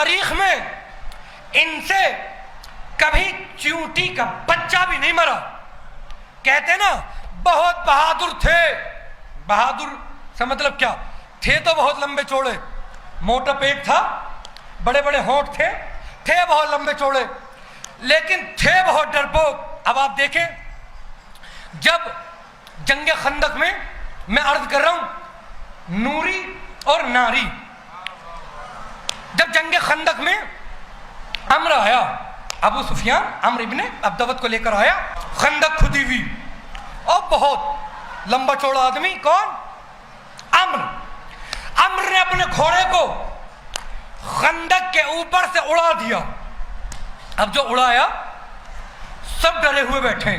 تاریخ میں ان سے کبھی چیونٹی کا بچہ بھی نہیں مرا. کہتے نا بہت بہادر تھے. بہادر سے مطلب کیا؟ تھے تو بہت لمبے چوڑے, موٹا پیٹ تھا, بڑے بڑے ہونٹ تھے بہت لمبے چوڑے, لیکن تھے بہت ڈرپوک. اب آپ دیکھیں, جب جنگ خندق میں عرض کر رہا ہوں نوری اور ناری, جب جنگ خندق میں عمر آیا, ابو سفیان عمرو ابن عبدوت کو لے کر آیا, خندق کھدی ہوئی اور بہت لمبا چوڑا آدمی. کون؟ عمرو نے اپنے گھوڑے کو خندق کے اوپر سے اڑا دیا. اب جو اڑایا سب ڈرے ہوئے بیٹھے.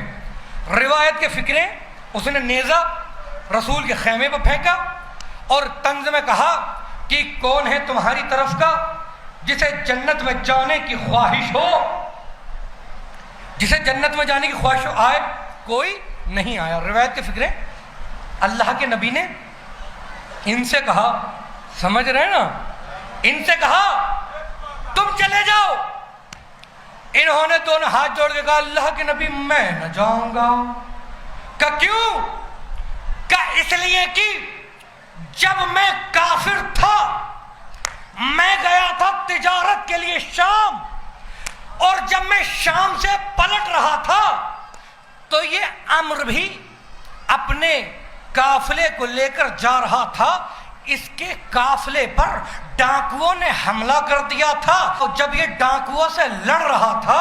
روایت کے فکریں, اس نے نیزہ رسول کے خیمے پر پھینکا اور طنز میں کہا کہ کون ہے تمہاری طرف کا جسے جنت میں جانے کی خواہش ہو؟ جسے جنت میں جانے کی خواہش ہو آئے. کوئی نہیں آیا. روایت کے فکریں, اللہ کے نبی نے ان سے کہا, سمجھ رہے نا, ان سے کہا تم چلے جاؤ. انہوں نے دونوں ہاتھ جوڑ کے کہا اللہ کے نبی میں نہ جاؤں گا. کہ کیوں؟ کہ اس لیے کہ جب میں کافر تھا, میں گیا تھا تجارت کے لیے شام, اور جب میں شام سے پلٹ رہا تھا تو یہ عمرو بھی اپنے قافلے کو لے کر جا رہا تھا. اس کے قافلے پر ڈاکوؤں نے حملہ کر دیا تھا. اور جب یہ ڈاکوؤں سے لڑ رہا تھا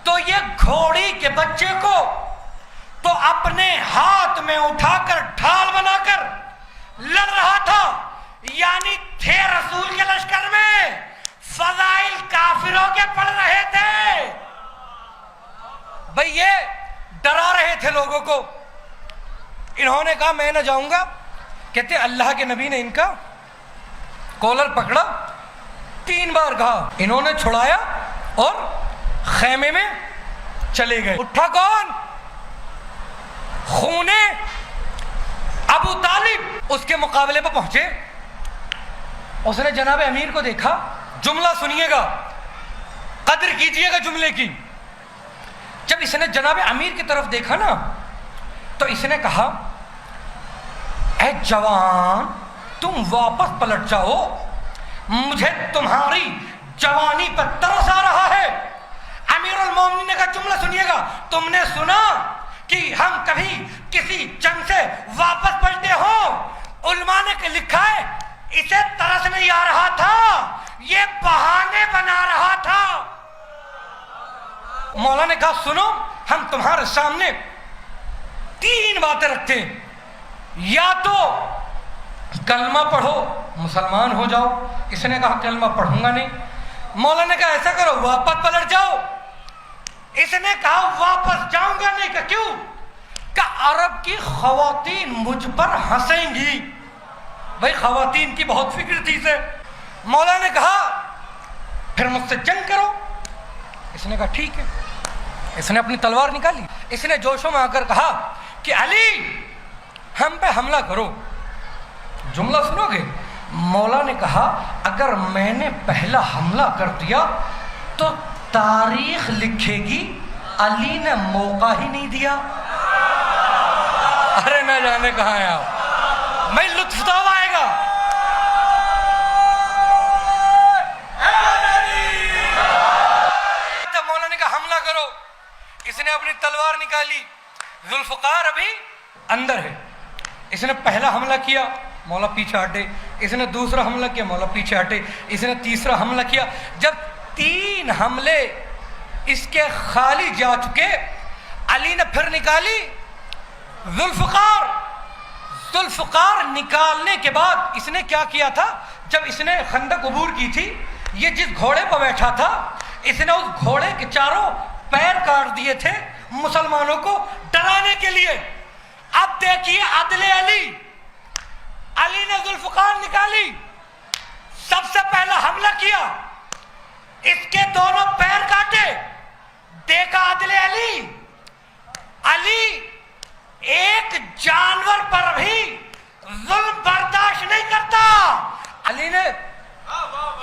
تو یہ گھوڑی کے بچے کو تو اپنے ہاتھ میں اٹھا کر ڈھال بنا کر لڑ رہا تھا. یعنی تھے رسول کے لشکر میں, فضائل کافروں کے پڑھ رہے تھے. بھئی یہ ڈرا رہے تھے لوگوں کو. انہوں نے کہا میں نہ جاؤں گا. کہتے اللہ کے نبی نے ان کا کولر پکڑا, 3 بار کہا, انہوں نے چھڑایا اور خیمے میں چلے گئے. اٹھا کون؟ خونے ابو طالب اس کے مقابلے پر پہنچے. اس نے جناب امیر کو دیکھا. جملہ سنیے گا, قدر کیجئے گا جملے کی. جب اس نے جناب امیر کی طرف دیکھا نا تو اس نے کہا اے جوان تم واپس پلٹ جاؤ, مجھے تمہاری جوانی پر ترس آ رہا ہے. امیر المومنین نے کہا جملہ سنیے گا, تم نے سنا کہ ہم کبھی کسی جنگ سے واپس پلٹے ہوں؟ علماء نے لکھا ہے اسے ترس نہیں آ رہا تھا, یہ بہانے بنا رہا تھا. مولا نے کہا سنو, ہم تمہارے سامنے 3 باتیں رکھتے ہیں, یا تو کلمہ پڑھو مسلمان ہو جاؤ. اس نے کہا کلمہ پڑھوں گا نہیں. مولا نے کہا ایسا کرو واپس پلٹ جاؤ. اس نے کہا واپس جاؤں گا نہیں. کہ کیوں؟ کہ عرب کی خواتین مجھ پر ہنسیں گی. بھائی خواتین کی بہت فکر تھی اسے. مولا نے کہا پھر مجھ سے جنگ کرو. اس نے کہا ٹھیک ہے. اس نے اپنی تلوار نکالی. اس نے جوشوں میں آ کر کہا کہ علی ہم پہ حملہ کرو. جملہ سنو گے. مولا نے کہا اگر میں نے پہلا حملہ کر دیا تو تاریخ لکھے گی علی نے موقع ہی نہیں دیا. ارے نہ جانے کہاں ہیں آپ, میں لطف تو آئے گا. مولا نے کہا حملہ کرو. اس نے اپنی تلوار نکالی. ذوالفقار ابھی اندر ہے. اس نے پہلا حملہ کیا, مولا پیچھے ہٹے. اس نے دوسرا حملہ کیا, مولا پیچھے ہٹے. اس نے تیسرا حملہ کیا. جب 3 حملے اس کے خالی جا چکے, علی نے پھر نکالی ذوالفقار نکالنے کے بعد اس نے کیا کیا تھا؟ جب اس نے خندق عبور کی تھی, یہ جس گھوڑے پر بیٹھا تھا اس نے اس گھوڑے کے چاروں پیر کاٹ دیے تھے مسلمانوں کو ڈرانے کے لیے. اب دیکھیے عدل علی نے ذوالفقار نکالی, سب سے پہلا حملہ کیا, اس کے دونوں پیر کاٹے. دیکھا عدل علی ایک جانور پر بھی ظلم برداشت نہیں کرتا. علی نے